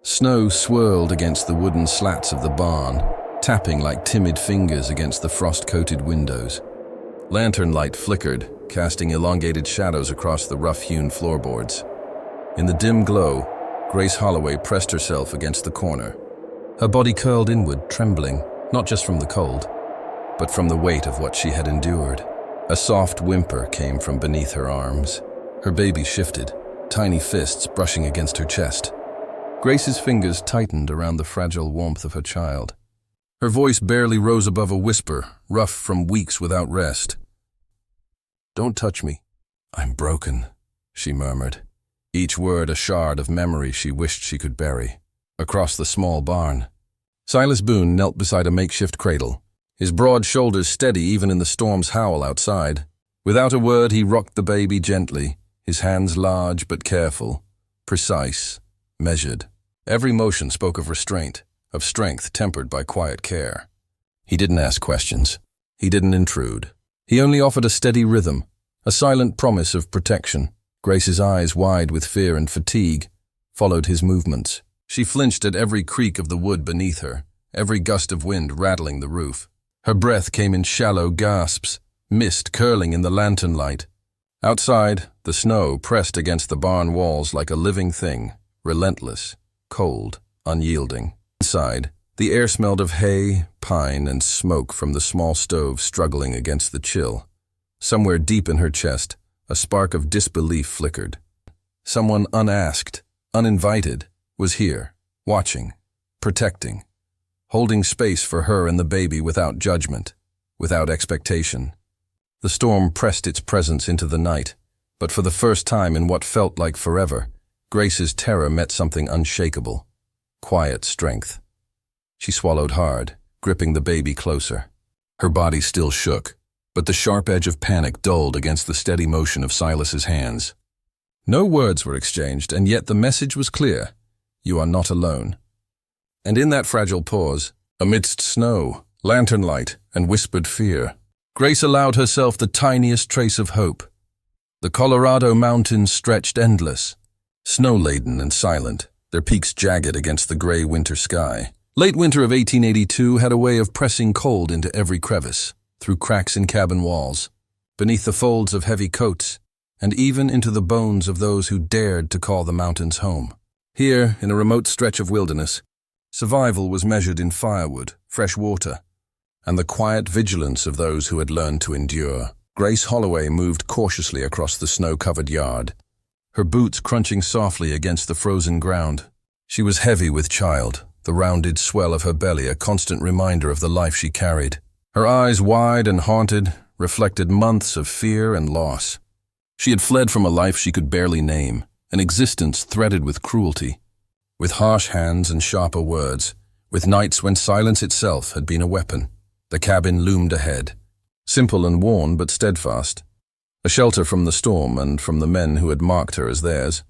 Snow swirled against the wooden slats of the barn, tapping like timid fingers against the frost-coated windows. Lantern light flickered, casting elongated shadows across the rough-hewn floorboards. In the dim glow, Grace Holloway pressed herself against the corner. Her body curled inward, trembling, not just from the cold, but from the weight of what she had endured. A soft whimper came from beneath her arms. Her baby shifted, tiny fists brushing against her chest. Grace's fingers tightened around the fragile warmth of her child. Her voice barely rose above a whisper, rough from weeks without rest. "Don't touch me. I'm broken," she murmured, each word a shard of memory she wished she could bury. Across the small barn, Silas Boone knelt beside a makeshift cradle, his broad shoulders steady even in the storm's howl outside. Without a word, he rocked the baby gently, his hands large but careful, precise, measured. Every motion spoke of restraint, of strength tempered by quiet care. He didn't ask questions. He didn't intrude. He only offered a steady rhythm, a silent promise of protection. Grace's eyes, wide with fear and fatigue, followed his movements. She flinched at every creak of the wood beneath her, every gust of wind rattling the roof. Her breath came in shallow gasps, mist curling in the lantern light. Outside, the snow pressed against the barn walls like a living thing, relentless, cold, unyielding. Inside, the air smelled of hay, pine, and smoke from the small stove struggling against the chill. Somewhere deep in her chest, a spark of disbelief flickered. Someone unasked, uninvited, was here, watching, protecting, holding space for her and the baby without judgment, without expectation. The storm pressed its presence into the night, but for the first time in what felt like forever, Grace's terror met something unshakable, quiet strength. She swallowed hard, gripping the baby closer. Her body still shook, but the sharp edge of panic dulled against the steady motion of Silas's hands. No words were exchanged, and yet the message was clear. You are not alone. And in that fragile pause, amidst snow, lantern light, and whispered fear, Grace allowed herself the tiniest trace of hope. The Colorado mountains stretched endless, snow-laden and silent, their peaks jagged against the gray winter sky. Late winter of 1882 had a way of pressing cold into every crevice, through cracks in cabin walls, beneath the folds of heavy coats, and even into the bones of those who dared to call the mountains home. Here, in a remote stretch of wilderness, survival was measured in firewood, fresh water, and the quiet vigilance of those who had learned to endure. Grace Holloway moved cautiously across the snow-covered yard, her boots crunching softly against the frozen ground. She was heavy with child, the rounded swell of her belly a constant reminder of the life she carried. Her eyes, wide and haunted, reflected months of fear and loss. She had fled from a life she could barely name, an existence threaded with cruelty, with harsh hands and sharper words, with nights when silence itself had been a weapon. The cabin loomed ahead, simple and worn but steadfast, a shelter from the storm and from the men who had marked her as theirs.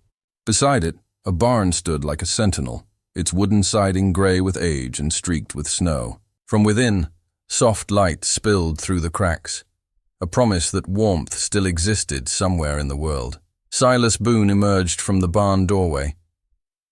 Beside it, a barn stood like a sentinel, its wooden siding gray with age and streaked with snow. From within, soft light spilled through the cracks, a promise that warmth still existed somewhere in the world. Silas Boone emerged from the barn doorway,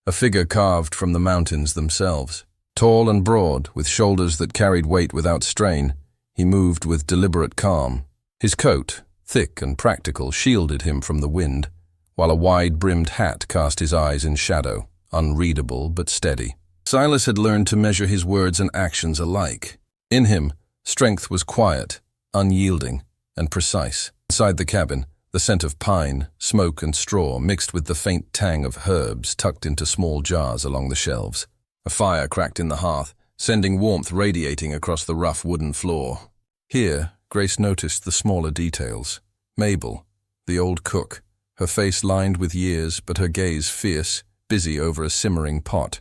a figure carved from the mountains themselves. Tall and broad, with shoulders that carried weight without strain, he moved with deliberate calm. His coat, thick and practical, shielded him from the wind, while a wide-brimmed hat cast his eyes in shadow, unreadable but steady. Silas had learned to measure his words and actions alike. In him, strength was quiet, unyielding, and precise. Inside the cabin, the scent of pine, smoke, and straw mixed with the faint tang of herbs tucked into small jars along the shelves. A fire cracked in the hearth, sending warmth radiating across the rough wooden floor. Here, Grace noticed the smaller details. Mabel, the old cook, her face lined with years but her gaze fierce, busy over a simmering pot.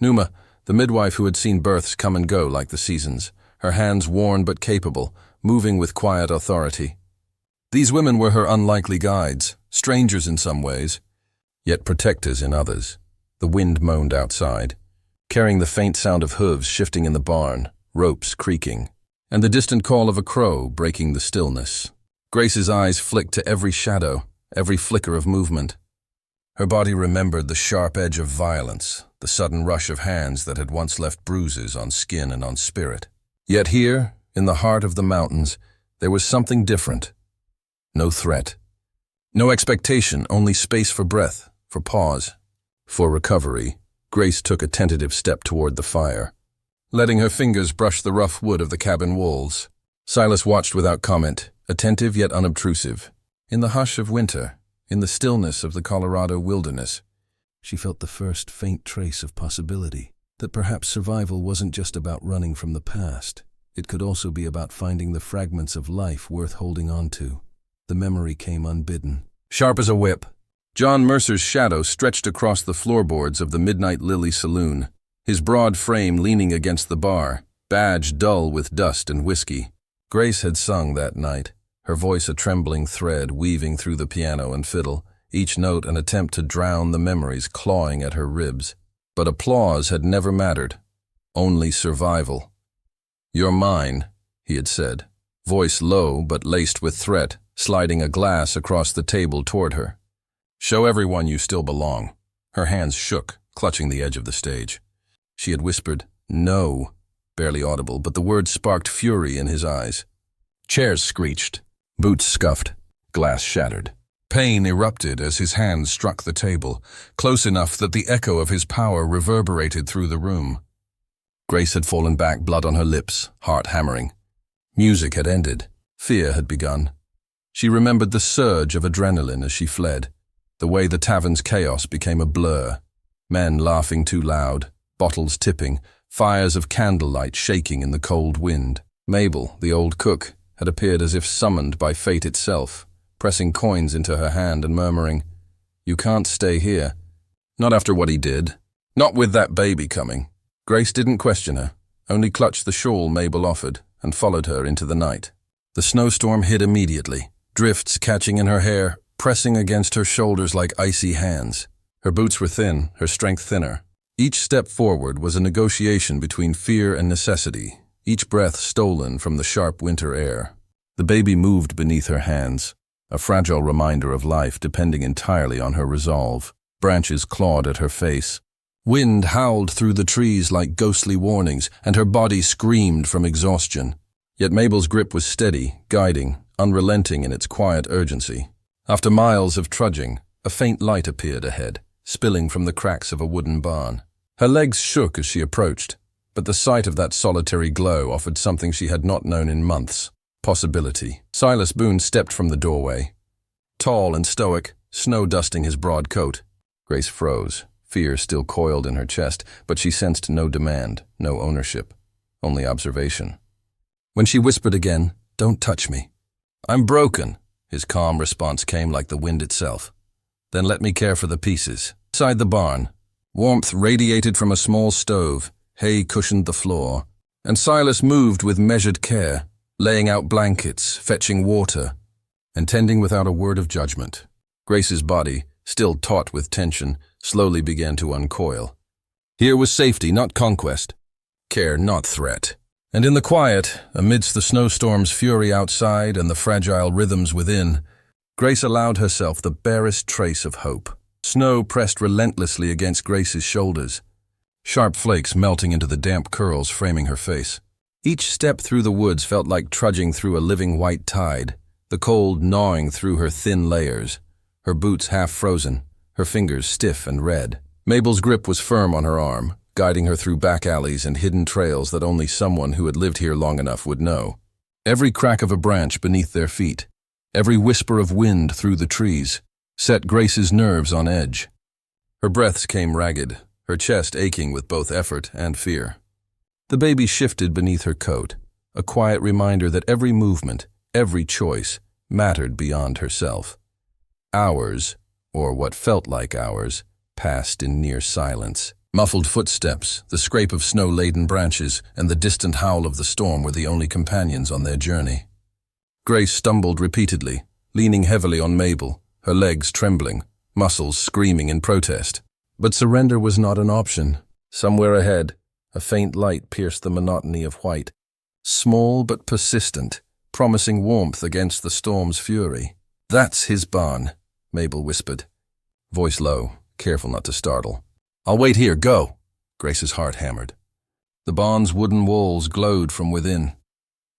Numa, the midwife who had seen births come and go like the seasons, her hands worn but capable, moving with quiet authority. These women were her unlikely guides, strangers in some ways, yet protectors in others. The wind moaned outside, carrying the faint sound of hooves shifting in the barn, ropes creaking, and the distant call of a crow breaking the stillness. Grace's eyes flicked to every shadow, every flicker of movement. Her body remembered the sharp edge of violence, the sudden rush of hands that had once left bruises on skin and on spirit. Yet here, in the heart of the mountains, there was something different. No threat. No expectation, only space for breath, for pause. For recovery, Grace took a tentative step toward the fire, letting her fingers brush the rough wood of the cabin walls. Silas watched without comment, attentive yet unobtrusive. In the hush of winter, in the stillness of the Colorado wilderness, she felt the first faint trace of possibility, that perhaps survival wasn't just about running from the past. It could also be about finding the fragments of life worth holding on to. The memory came unbidden. Sharp as a whip, John Mercer's shadow stretched across the floorboards of the Midnight Lily Saloon, his broad frame leaning against the bar, badge dull with dust and whiskey. Grace had sung that night, her voice a trembling thread weaving through the piano and fiddle, each note an attempt to drown the memories clawing at her ribs. But applause had never mattered, only survival. "You're mine," he had said, voice low but laced with threat, sliding a glass across the table toward her. "Show everyone you still belong." Her hands shook, clutching the edge of the stage. She had whispered, "No," barely audible, but the words sparked fury in his eyes. Chairs screeched, boots scuffed, glass shattered. Pain erupted as his hands struck the table, close enough that the echo of his power reverberated through the room. Grace had fallen back, blood on her lips, heart hammering. Music had ended. Fear had begun. She remembered the surge of adrenaline as she fled, the way the tavern's chaos became a blur. Men laughing too loud, bottles tipping, fires of candlelight shaking in the cold wind. Mabel, the old cook, had appeared as if summoned by fate itself, pressing coins into her hand and murmuring, "You can't stay here. Not after what he did. Not with that baby coming." Grace didn't question her, only clutched the shawl Mabel offered and followed her into the night. The snowstorm hit immediately, drifts catching in her hair, pressing against her shoulders like icy hands. Her boots were thin, her strength thinner. Each step forward was a negotiation between fear and necessity, each breath stolen from the sharp winter air. The baby moved beneath her hands, a fragile reminder of life depending entirely on her resolve. Branches clawed at her face. Wind howled through the trees like ghostly warnings, and her body screamed from exhaustion. Yet Mabel's grip was steady, guiding, unrelenting in its quiet urgency. After miles of trudging, a faint light appeared ahead, spilling from the cracks of a wooden barn. Her legs shook as she approached, but the sight of that solitary glow offered something she had not known in months: possibility. Silas Boone stepped from the doorway, tall and stoic, snow dusting his broad coat. Grace froze, fear still coiled in her chest, but she sensed no demand, no ownership, only observation. When she whispered again, "Don't touch me." "I'm broken," his calm response came like the wind itself. "Then let me care for the pieces." Inside the barn, warmth radiated from a small stove, hay cushioned the floor, and Silas moved with measured care, laying out blankets, fetching water, and tending without a word of judgment. Grace's body, still taut with tension, slowly began to uncoil. Here was safety, not conquest. Care, not threat. And in the quiet, amidst the snowstorm's fury outside and the fragile rhythms within, Grace allowed herself the barest trace of hope. Snow pressed relentlessly against Grace's shoulders, sharp flakes melting into the damp curls framing her face. Each step through the woods felt like trudging through a living white tide, the cold gnawing through her thin layers, her boots half frozen, her fingers stiff and red. Mabel's grip was firm on her arm, guiding her through back alleys and hidden trails that only someone who had lived here long enough would know. Every crack of a branch beneath their feet, every whisper of wind through the trees, set Grace's nerves on edge. Her breaths came ragged, her chest aching with both effort and fear. The baby shifted beneath her coat, a quiet reminder that every movement, every choice, mattered beyond herself. Hours, or what felt like hours, passed in near silence. Muffled footsteps, the scrape of snow-laden branches, and the distant howl of the storm were the only companions on their journey. Grace stumbled repeatedly, leaning heavily on Mabel, her legs trembling, muscles screaming in protest. But surrender was not an option. Somewhere ahead, a faint light pierced the monotony of white, small but persistent, promising warmth against the storm's fury. "That's his barn," Mabel whispered. voice low, careful not to startle. "I'll wait here, go!" Grace's heart hammered. The barn's wooden walls glowed from within,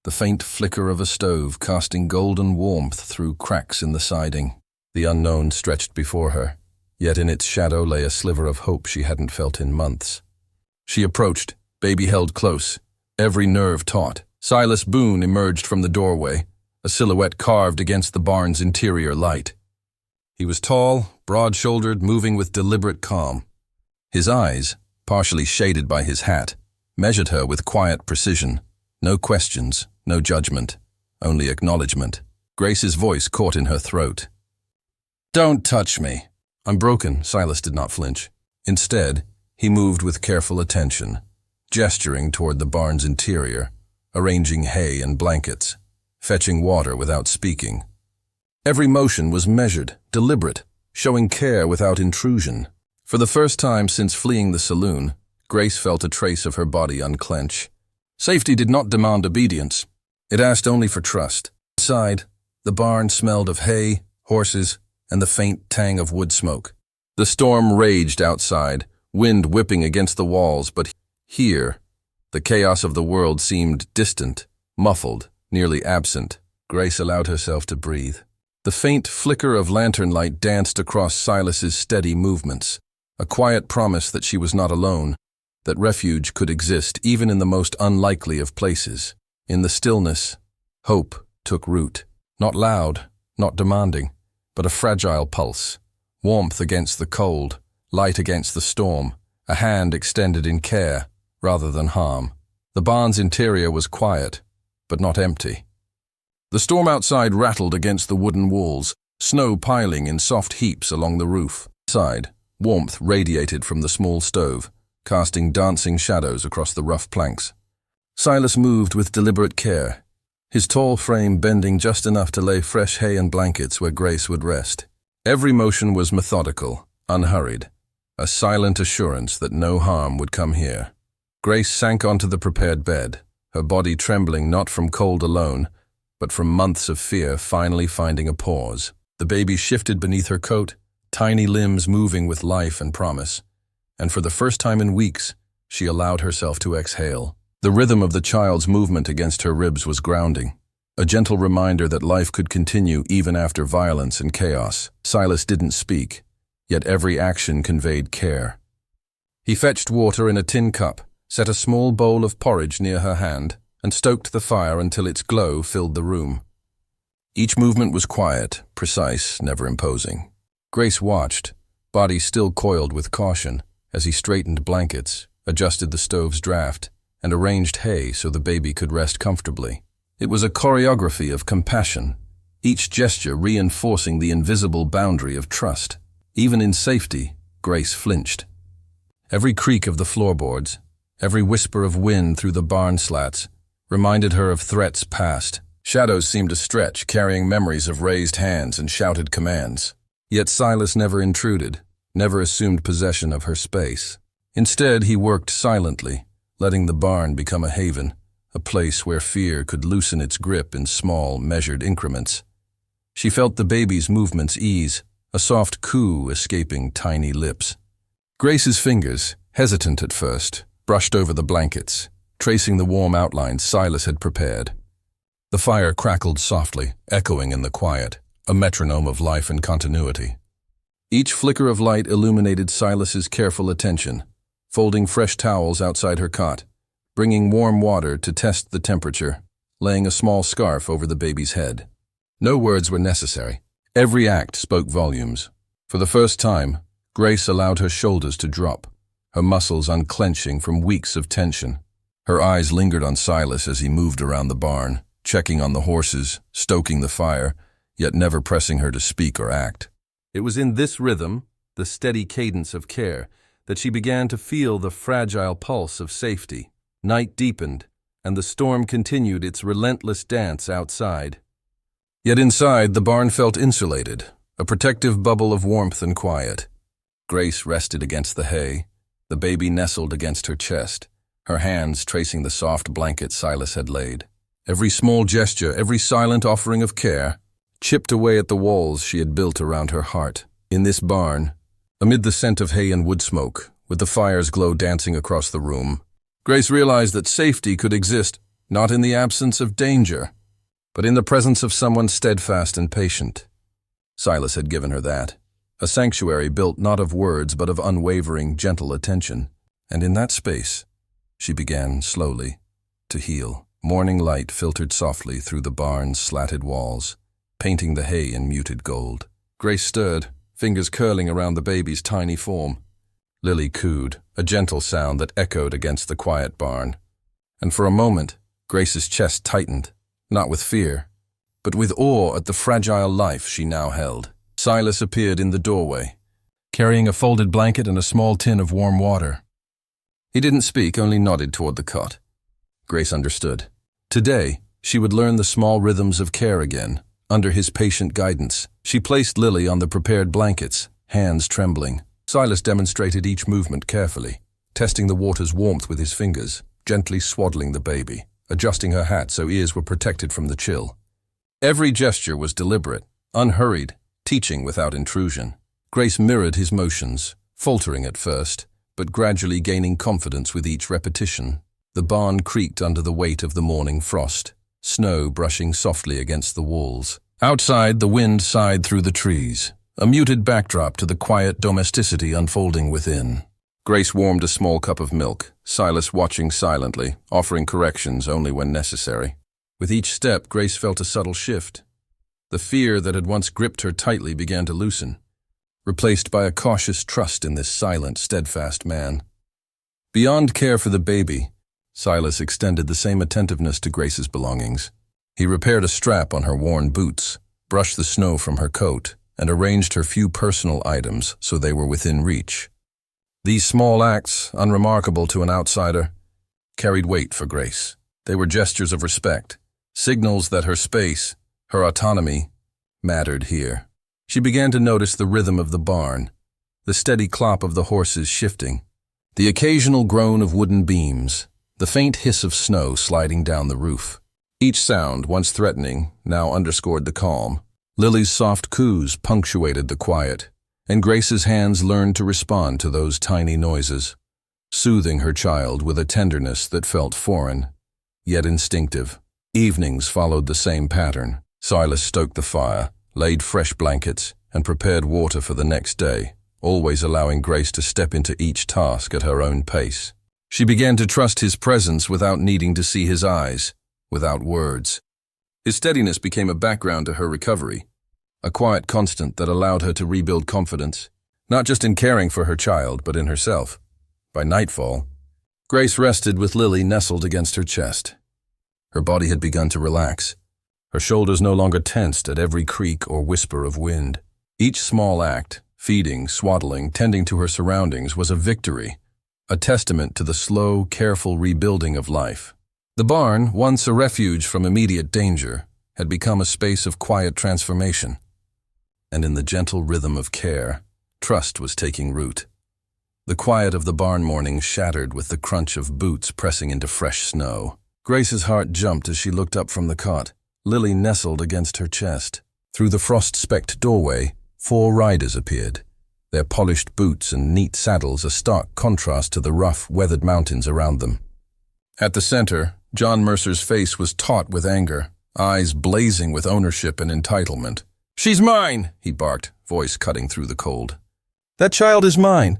the faint flicker of a stove casting golden warmth through cracks in the siding. The unknown stretched before her, yet in its shadow lay a sliver of hope she hadn't felt in months. She approached, baby held close, every nerve taut. Silas Boone emerged from the doorway, a silhouette carved against the barn's interior light. He was tall, broad-shouldered, moving with deliberate calm. His eyes, partially shaded by his hat, measured her with quiet precision. No questions, no judgment, only acknowledgement. Grace's voice caught in her throat. "Don't touch me." "I'm broken." Silas did not flinch. Instead, he moved with careful attention, gesturing toward the barn's interior, arranging hay and blankets, fetching water without speaking. Every motion was measured, deliberate, showing care without intrusion. For the first time since fleeing the saloon, Grace felt a trace of her body unclench. Safety did not demand obedience. It asked only for trust. Inside, the barn smelled of hay, horses, and the faint tang of wood smoke. The storm raged outside, wind whipping against the walls, but here, the chaos of the world seemed distant, muffled, nearly absent. Grace allowed herself to breathe. The faint flicker of lantern light danced across Silas's steady movements, a quiet promise that she was not alone, that refuge could exist even in the most unlikely of places. In the stillness, hope took root. Not loud, not demanding, but a fragile pulse. Warmth against the cold, light against the storm, a hand extended in care rather than harm. The barn's interior was quiet, but not empty. The storm outside rattled against the wooden walls, snow piling in soft heaps along the roof. Inside, warmth radiated from the small stove, casting dancing shadows across the rough planks. Silas moved with deliberate care, his tall frame bending just enough to lay fresh hay and blankets where Grace would rest. Every motion was methodical, unhurried, a silent assurance that no harm would come here. Grace sank onto the prepared bed, her body trembling not from cold alone, but from months of fear finally finding a pause. The baby shifted beneath her coat, tiny limbs moving with life and promise, and for the first time in weeks, she allowed herself to exhale. The rhythm of the child's movement against her ribs was grounding, a gentle reminder that life could continue even after violence and chaos. Silas didn't speak, yet every action conveyed care. He fetched water in a tin cup, set a small bowl of porridge near her hand, and stoked the fire until its glow filled the room. Each movement was quiet, precise, never imposing. Grace watched, body still coiled with caution, as he straightened blankets, adjusted the stove's draft, and arranged hay so the baby could rest comfortably. It was a choreography of compassion, each gesture reinforcing the invisible boundary of trust. Even in safety, Grace flinched. Every creak of the floorboards, every whisper of wind through the barn slats, reminded her of threats past. Shadows seemed to stretch, carrying memories of raised hands and shouted commands. Yet Silas never intruded, never assumed possession of her space. Instead, he worked silently, letting the barn become a haven, a place where fear could loosen its grip in small, measured increments. She felt the baby's movements ease, a soft coo escaping tiny lips. Grace's fingers, hesitant at first, brushed over the blankets, tracing the warm outlines Silas had prepared. The fire crackled softly, echoing in the quiet, a metronome of life and continuity. Each flicker of light illuminated Silas's careful attention, folding fresh towels outside her cot, bringing warm water to test the temperature, laying a small scarf over the baby's head. No words were necessary. Every act spoke volumes. For the first time, Grace allowed her shoulders to drop, her muscles unclenching from weeks of tension. Her eyes lingered on Silas as he moved around the barn, checking on the horses, stoking the fire, yet never pressing her to speak or act. It was in this rhythm, the steady cadence of care, that she began to feel the fragile pulse of safety. Night deepened, and the storm continued its relentless dance outside. Yet inside, the barn felt insulated, a protective bubble of warmth and quiet. Grace rested against the hay, the baby nestled against her chest, her hands tracing the soft blanket Silas had laid. Every small gesture, every silent offering of care, chipped away at the walls she had built around her heart. In this barn, Amid the scent of hay and wood smoke, with the fire's glow dancing across the room, Grace realized that safety could exist not in the absence of danger, but in the presence of someone steadfast and patient. Silas had given her that, a sanctuary built not of words but of unwavering, gentle attention, and in that space, she began, slowly, to heal. Morning light filtered softly through the barn's slatted walls, painting the hay in muted gold. Grace stirred, fingers curling around the baby's tiny form. Lily cooed, a gentle sound that echoed against the quiet barn. And for a moment, Grace's chest tightened, not with fear, but with awe at the fragile life she now held. Silas appeared in the doorway, carrying a folded blanket and a small tin of warm water. He didn't speak, only nodded toward the cot. Grace understood. Today, she would learn the small rhythms of care again. Under his patient guidance, she placed Lily on the prepared blankets, hands trembling. Silas demonstrated each movement carefully, testing the water's warmth with his fingers, gently swaddling the baby, adjusting her hat so ears were protected from the chill. Every gesture was deliberate, unhurried, teaching without intrusion. Grace mirrored his motions, faltering at first, but gradually gaining confidence with each repetition. The barn creaked under the weight of the morning frost, snow brushing softly against the walls. Outside, the wind sighed through the trees, a muted backdrop to the quiet domesticity unfolding within. Grace warmed a small cup of milk, Silas watching silently, offering corrections only when necessary. With each step, Grace felt a subtle shift. The fear that had once gripped her tightly began to loosen, replaced by a cautious trust in this silent, steadfast man. Beyond care for the baby, Silas extended the same attentiveness to Grace's belongings. He repaired a strap on her worn boots, brushed the snow from her coat, and arranged her few personal items so they were within reach. These small acts, unremarkable to an outsider, carried weight for Grace. They were gestures of respect, signals that her space, her autonomy, mattered here. She began to notice the rhythm of the barn, the steady clop of the horses shifting, the occasional groan of wooden beams, the faint hiss of snow sliding down the roof. Each sound, once threatening, now underscored the calm. Lily's soft coos punctuated the quiet, and Grace's hands learned to respond to those tiny noises, soothing her child with a tenderness that felt foreign, yet instinctive. Evenings followed the same pattern. Silas stoked the fire, laid fresh blankets, and prepared water for the next day, always allowing Grace to step into each task at her own pace. She began to trust his presence without needing to see his eyes, without words. His steadiness became a background to her recovery, a quiet constant that allowed her to rebuild confidence, not just in caring for her child, but in herself. By nightfall, Grace rested with Lily nestled against her chest. Her body had begun to relax, her shoulders no longer tensed at every creak or whisper of wind. Each small act, feeding, swaddling, tending to her surroundings, was a victory, a testament to the slow, careful rebuilding of life. The barn, once a refuge from immediate danger, had become a space of quiet transformation. And in the gentle rhythm of care, trust was taking root. The quiet of the barn mornings shattered with the crunch of boots pressing into fresh snow. Grace's heart jumped as she looked up from the cot, Lily nestled against her chest. Through the frost-specked doorway, 4 riders appeared, their polished boots and neat saddles a stark contrast to the rough, weathered mountains around them. At the center, John Mercer's face was taut with anger, eyes blazing with ownership and entitlement. "She's mine!" he barked, voice cutting through the cold. "That child is mine!"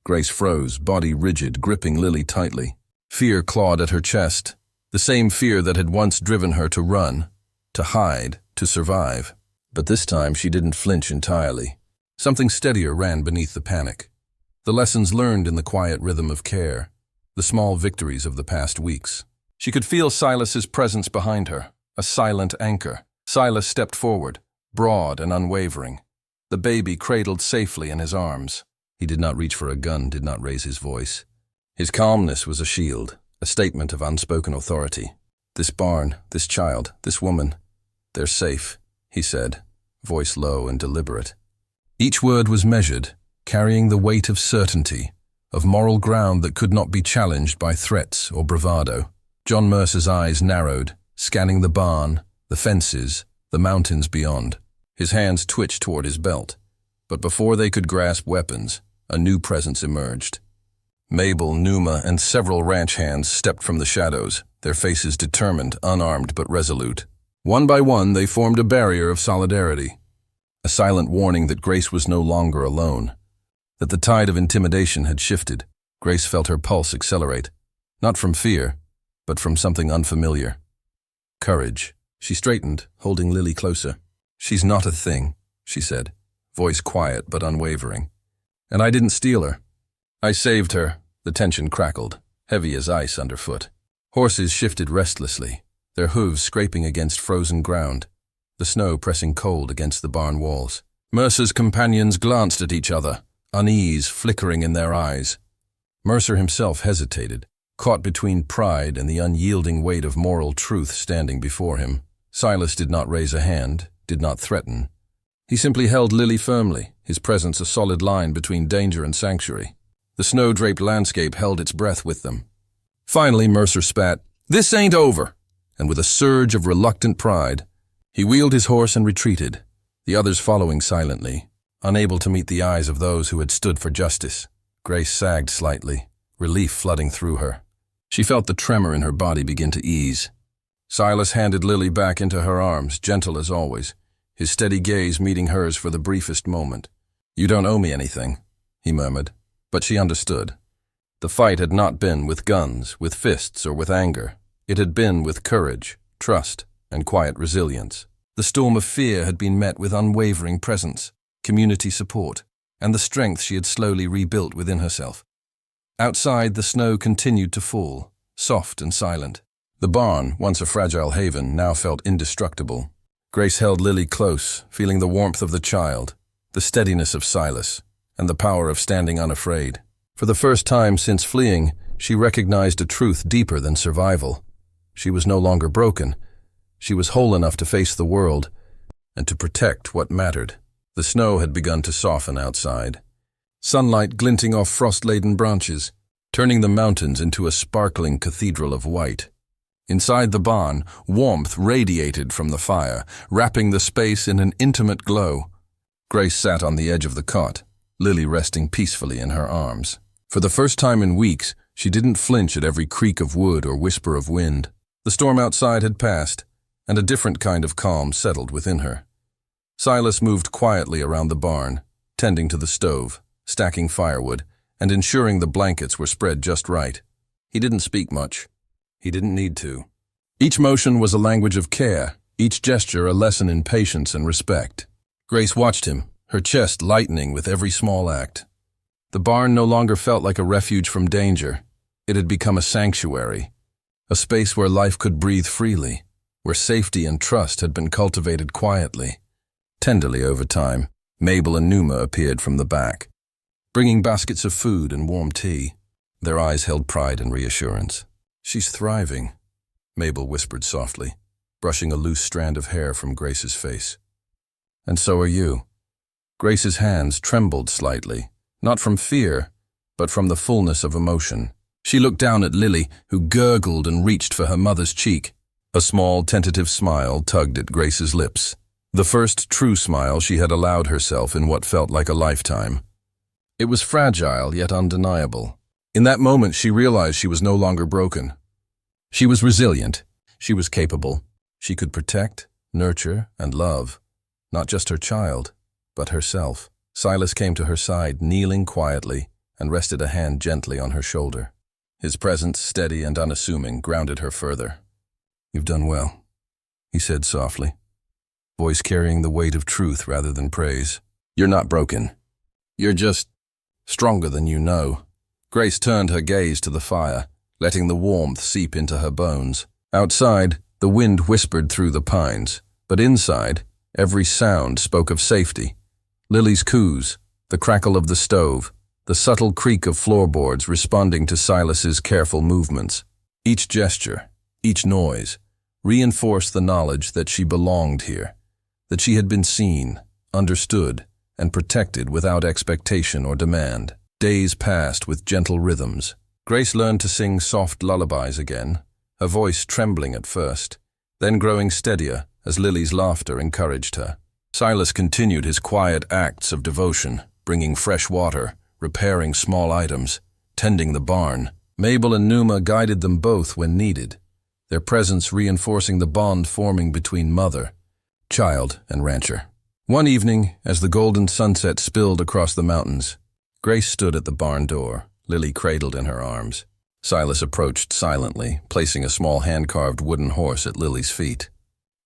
Grace froze, body rigid, gripping Lily tightly. Fear clawed at her chest, the same fear that had once driven her to run, to hide, to survive. But this time she didn't flinch entirely. Something steadier ran beneath the panic. The lessons learned in the quiet rhythm of care, the small victories of the past weeks. She could feel Silas's presence behind her, a silent anchor. Silas stepped forward, broad and unwavering, the baby cradled safely in his arms. He did not reach for a gun, did not raise his voice. His calmness was a shield, a statement of unspoken authority. "This barn, this child, this woman, they're safe," he said, voice low and deliberate. Each word was measured, carrying the weight of certainty, of moral ground that could not be challenged by threats or bravado. John Mercer's eyes narrowed, scanning the barn, the fences, the mountains beyond. His hands twitched toward his belt, But before they could grasp weapons, a new presence emerged. Mabel, Numa, and several ranch hands stepped from the shadows, their faces determined, unarmed but resolute. One by one, they formed a barrier of solidarity, a silent warning that Grace was no longer alone, that the tide of intimidation had shifted. Grace felt her pulse accelerate, not from fear, but from something unfamiliar. Courage. She straightened, holding Lily closer. "She's not a thing," she said, voice quiet but unwavering. "And I didn't steal her. I saved her." The tension crackled, heavy as ice underfoot. Horses shifted restlessly, their hooves scraping against frozen ground, the snow pressing cold against the barn walls. Mercer's companions glanced at each other, unease flickering in their eyes. Mercer himself hesitated, caught between pride and the unyielding weight of moral truth standing before him. Silas did not raise a hand, did not threaten. He simply held Lily firmly, his presence a solid line between danger and sanctuary. The snow-draped landscape held its breath with them. Finally, Mercer spat, "This ain't over," and with a surge of reluctant pride, he wheeled his horse and retreated, the others following silently, unable to meet the eyes of those who had stood for justice. Grace sagged slightly, relief flooding through her. She felt the tremor in her body begin to ease. Silas handed Lily back into her arms, gentle as always, his steady gaze meeting hers for the briefest moment. "You don't owe me anything," he murmured. But she understood. The fight had not been with guns, with fists, or with anger. It had been with courage, trust, and quiet resilience. The storm of fear had been met with unwavering presence, community support, and the strength she had slowly rebuilt within herself. Outside, the snow continued to fall, soft and silent. The barn, once a fragile haven, now felt indestructible. Grace held Lily close, feeling the warmth of the child, the steadiness of Silas, and the power of standing unafraid. For the first time since fleeing, she recognized a truth deeper than survival. She was no longer broken. She was whole enough to face the world and to protect what mattered. The snow had begun to soften outside, sunlight glinting off frost-laden branches, turning the mountains into a sparkling cathedral of white. Inside the barn, warmth radiated from the fire, wrapping the space in an intimate glow. Grace sat on the edge of the cot, Lily resting peacefully in her arms. For the first time in weeks, she didn't flinch at every creak of wood or whisper of wind. The storm outside had passed, and a different kind of calm settled within her. Silas moved quietly around the barn, tending to the stove, stacking firewood, and ensuring the blankets were spread just right. He didn't speak much. He didn't need to. Each motion was a language of care, each gesture a lesson in patience and respect. Grace watched him, her chest lightening with every small act. The barn no longer felt like a refuge from danger. It had become a sanctuary, a space where life could breathe freely, where safety and trust had been cultivated quietly. Tenderly over time, Mabel and Numa appeared from the back, bringing baskets of food and warm tea. Their eyes held pride and reassurance. "She's thriving," Mabel whispered softly, brushing a loose strand of hair from Grace's face. "And so are you." Grace's hands trembled slightly, not from fear, but from the fullness of emotion. She looked down at Lily, who gurgled and reached for her mother's cheek. A small, tentative smile tugged at Grace's lips, the first true smile she had allowed herself in what felt like a lifetime. It was fragile yet undeniable. In that moment, she realized she was no longer broken. She was resilient. She was capable. She could protect, nurture, and love, not just her child, but herself. Silas came to her side, kneeling quietly, and rested a hand gently on her shoulder. His presence, steady and unassuming, grounded her further. "You've done well," he said softly, voice carrying the weight of truth rather than praise. "You're not broken. You're just stronger than you know." Grace turned her gaze to the fire, letting the warmth seep into her bones. Outside, the wind whispered through the pines, but inside, every sound spoke of safety. Lily's coos, the crackle of the stove, the subtle creak of floorboards responding to Silas's careful movements. Each gesture, each noise, reinforced the knowledge that she belonged here, that she had been seen, understood, and protected without expectation or demand. Days passed with gentle rhythms. Grace learned to sing soft lullabies again, her voice trembling at first, then growing steadier as Lily's laughter encouraged her. Silas continued his quiet acts of devotion, bringing fresh water, repairing small items, tending the barn. Mabel and Numa guided them both when needed, their presence reinforcing the bond forming between mother, child, and rancher. One evening, as the golden sunset spilled across the mountains, Grace stood at the barn door, Lily cradled in her arms. Silas approached silently, placing a small hand-carved wooden horse at Lily's feet.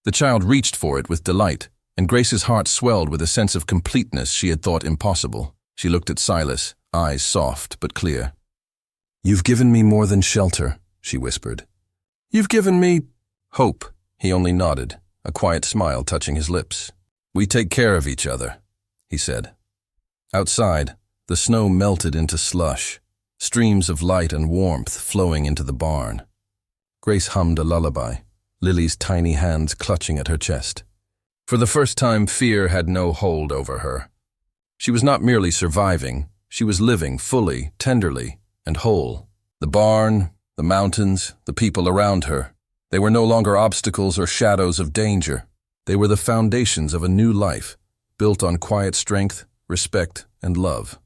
The child reached for it with delight, and Grace's heart swelled with a sense of completeness she had thought impossible. She looked at Silas, eyes soft but clear. "You've given me more than shelter," she whispered. "You've given me hope." He only nodded, a quiet smile touching his lips. "We take care of each other," he said. Outside, the snow melted into slush, streams of light and warmth flowing into the barn. Grace hummed a lullaby, Lily's tiny hands clutching at her chest. For the first time, fear had no hold over her. She was not merely surviving, she was living fully, tenderly, and whole. The barn, the mountains, the people around her, they were no longer obstacles or shadows of danger. They were the foundations of a new life, built on quiet strength, respect, and love.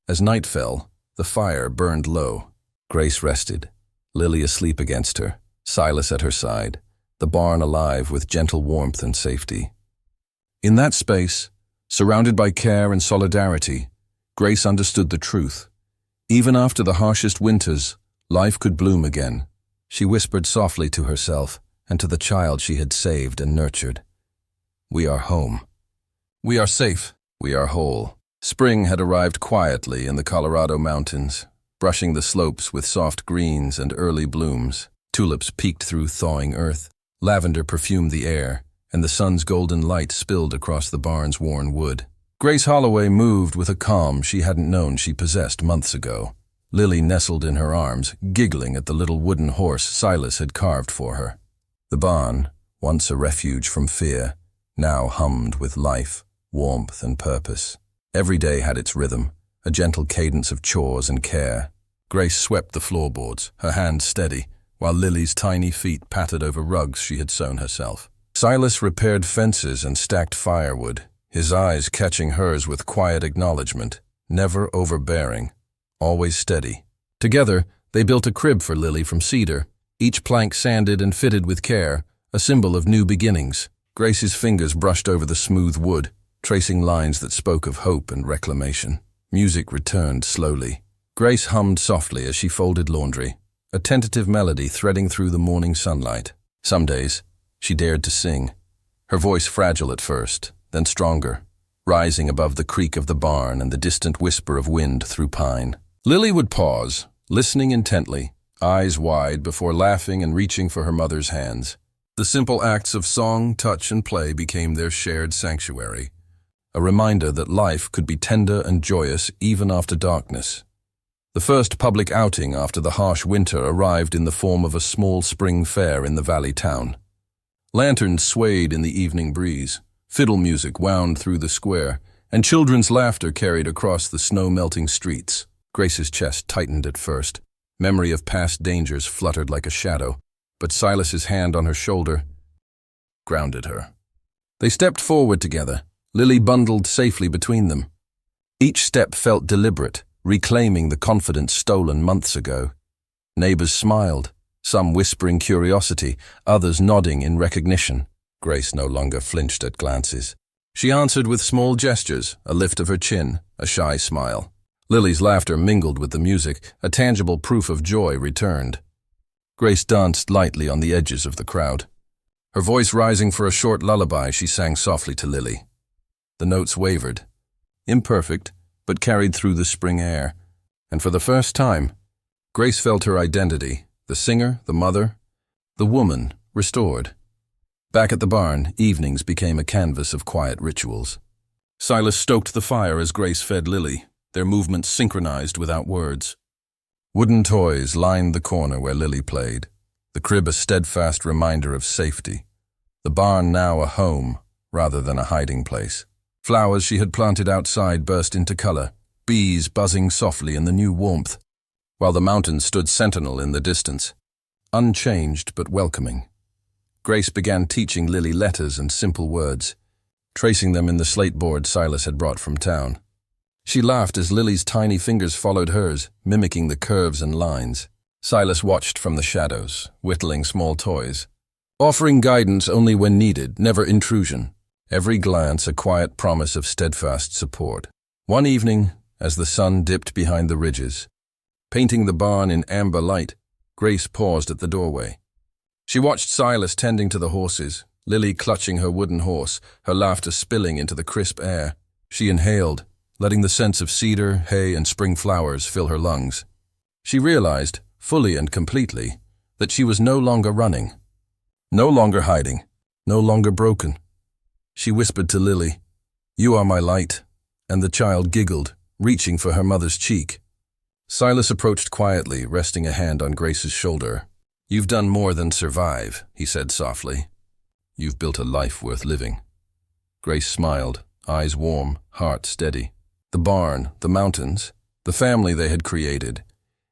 As night fell, the fire burned low. Grace rested, Lily asleep against her, Silas at her side, the barn alive with gentle warmth and safety. In that space, surrounded by care and solidarity, Grace understood the truth. Even after the harshest winters, life could bloom again. She whispered softly to herself and to the child she had saved and nurtured. "We are home. We are safe. We are whole." Spring had arrived quietly in the Colorado mountains, brushing the slopes with soft greens and early blooms. Tulips peeked through thawing earth, lavender perfumed the air, and the sun's golden light spilled across the barn's worn wood. Grace Holloway moved with a calm she hadn't known she possessed months ago. Lily nestled in her arms, giggling at the little wooden horse Silas had carved for her. The barn, once a refuge from fear, now hummed with life, warmth, and purpose. Every day had its rhythm, a gentle cadence of chores and care. Grace swept the floorboards, her hands steady, while Lily's tiny feet pattered over rugs she had sewn herself. Silas repaired fences and stacked firewood, his eyes catching hers with quiet acknowledgement, never overbearing, always steady. Together, they built a crib for Lily from cedar, each plank sanded and fitted with care, a symbol of new beginnings. Grace's fingers brushed over the smooth wood, tracing lines that spoke of hope and reclamation. Music returned slowly. Grace hummed softly as she folded laundry, a tentative melody threading through the morning sunlight. Some days, she dared to sing, her voice fragile at first, then stronger, rising above the creak of the barn and the distant whisper of wind through pine. Lily would pause, listening intently, eyes wide before laughing and reaching for her mother's hands. The simple acts of song, touch, and play became their shared sanctuary, a reminder that life could be tender and joyous even after darkness. The first public outing after the harsh winter arrived in the form of a small spring fair in the valley town. Lanterns swayed in the evening breeze, fiddle music wound through the square, and children's laughter carried across the snow-melting streets. Grace's chest tightened at first. Memory of past dangers fluttered like a shadow, but Silas's hand on her shoulder grounded her. They stepped forward together, Lily bundled safely between them. Each step felt deliberate, reclaiming the confidence stolen months ago. Neighbors smiled, some whispering curiosity, others nodding in recognition. Grace no longer flinched at glances. She answered with small gestures, a lift of her chin, a shy smile. Lily's laughter mingled with the music, a tangible proof of joy returned. Grace danced lightly on the edges of the crowd. Her voice rising for a short lullaby, she sang softly to Lily. The notes wavered, imperfect, but carried through the spring air. And for the first time, Grace felt her identity, the singer, the mother, the woman, restored. Back at the barn, evenings became a canvas of quiet rituals. Silas stoked the fire as Grace fed Lily, their movements synchronized without words. Wooden toys lined the corner where Lily played, the crib a steadfast reminder of safety, the barn now a home rather than a hiding place. Flowers she had planted outside burst into color, bees buzzing softly in the new warmth, while the mountains stood sentinel in the distance, unchanged but welcoming. Grace began teaching Lily letters and simple words, tracing them in the slate board Silas had brought from town. She laughed as Lily's tiny fingers followed hers, mimicking the curves and lines. Silas watched from the shadows, whittling small toys, offering guidance only when needed, never intrusion. Every glance a quiet promise of steadfast support. One evening, as the sun dipped behind the ridges, painting the barn in amber light, Grace paused at the doorway. She watched Silas tending to the horses, Lily clutching her wooden horse, her laughter spilling into the crisp air. She inhaled, letting the scents of cedar, hay, and spring flowers fill her lungs. She realized, fully and completely, that she was no longer running, no longer hiding, no longer broken. She whispered to Lily, "You are my light," and the child giggled, reaching for her mother's cheek. Silas approached quietly, resting a hand on Grace's shoulder. "You've done more than survive," he said softly. "You've built a life worth living." Grace smiled, eyes warm, heart steady. The barn, the mountains, the family they had created.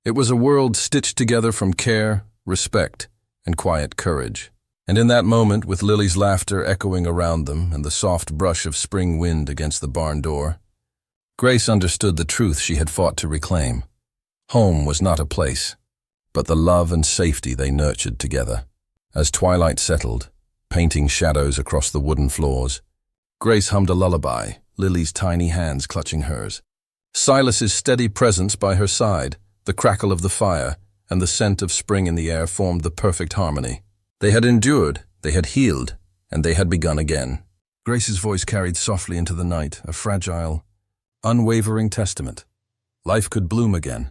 It was a world stitched together from care, respect, and quiet courage. And in that moment, with Lily's laughter echoing around them and the soft brush of spring wind against the barn door, Grace understood the truth she had fought to reclaim. Home was not a place, but the love and safety they nurtured together. As twilight settled, painting shadows across the wooden floors, Grace hummed a lullaby, Lily's tiny hands clutching hers. Silas's steady presence by her side, the crackle of the fire, and the scent of spring in the air formed the perfect harmony. They had endured, they had healed, and they had begun again. Grace's voice carried softly into the night, a fragile, unwavering testament. Life could bloom again.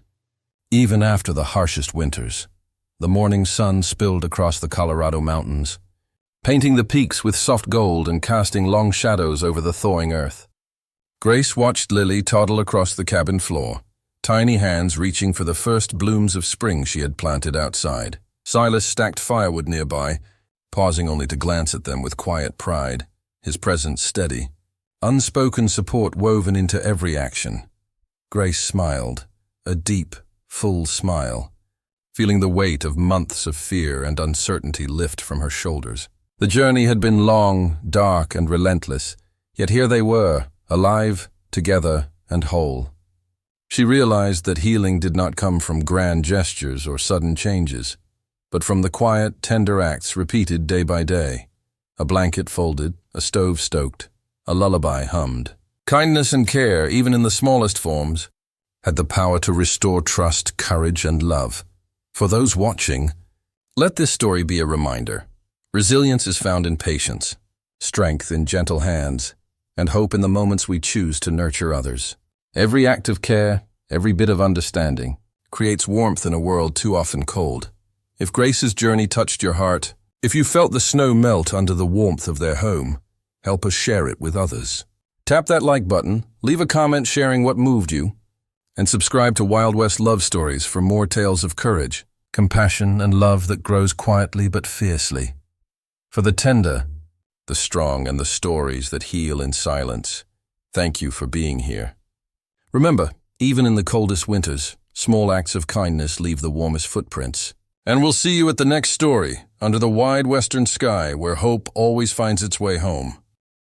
Even after the harshest winters, the morning sun spilled across the Colorado mountains, painting the peaks with soft gold and casting long shadows over the thawing earth. Grace watched Lily toddle across the cabin floor, tiny hands reaching for the first blooms of spring she had planted outside. Silas stacked firewood nearby, pausing only to glance at them with quiet pride, his presence steady, unspoken support woven into every action. Grace smiled, a deep, full smile, feeling the weight of months of fear and uncertainty lift from her shoulders. The journey had been long, dark, and relentless, yet here they were, alive, together, and whole. She realized that healing did not come from grand gestures or sudden changes, but from the quiet, tender acts repeated day by day. A blanket folded, a stove stoked, a lullaby hummed. Kindness and care, even in the smallest forms, had the power to restore trust, courage, and love. For those watching, let this story be a reminder. Resilience is found in patience, strength in gentle hands, and hope in the moments we choose to nurture others. Every act of care, every bit of understanding, creates warmth in a world too often cold. If Grace's journey touched your heart, if you felt the snow melt under the warmth of their home, help us share it with others. Tap that like button, leave a comment sharing what moved you, and subscribe to Wild West Love Stories for more tales of courage, compassion, and love that grows quietly but fiercely. For the tender, the strong, and the stories that heal in silence, thank you for being here. Remember, even in the coldest winters, small acts of kindness leave the warmest footprints. And we'll see you at the next story, under the wide western sky where hope always finds its way home.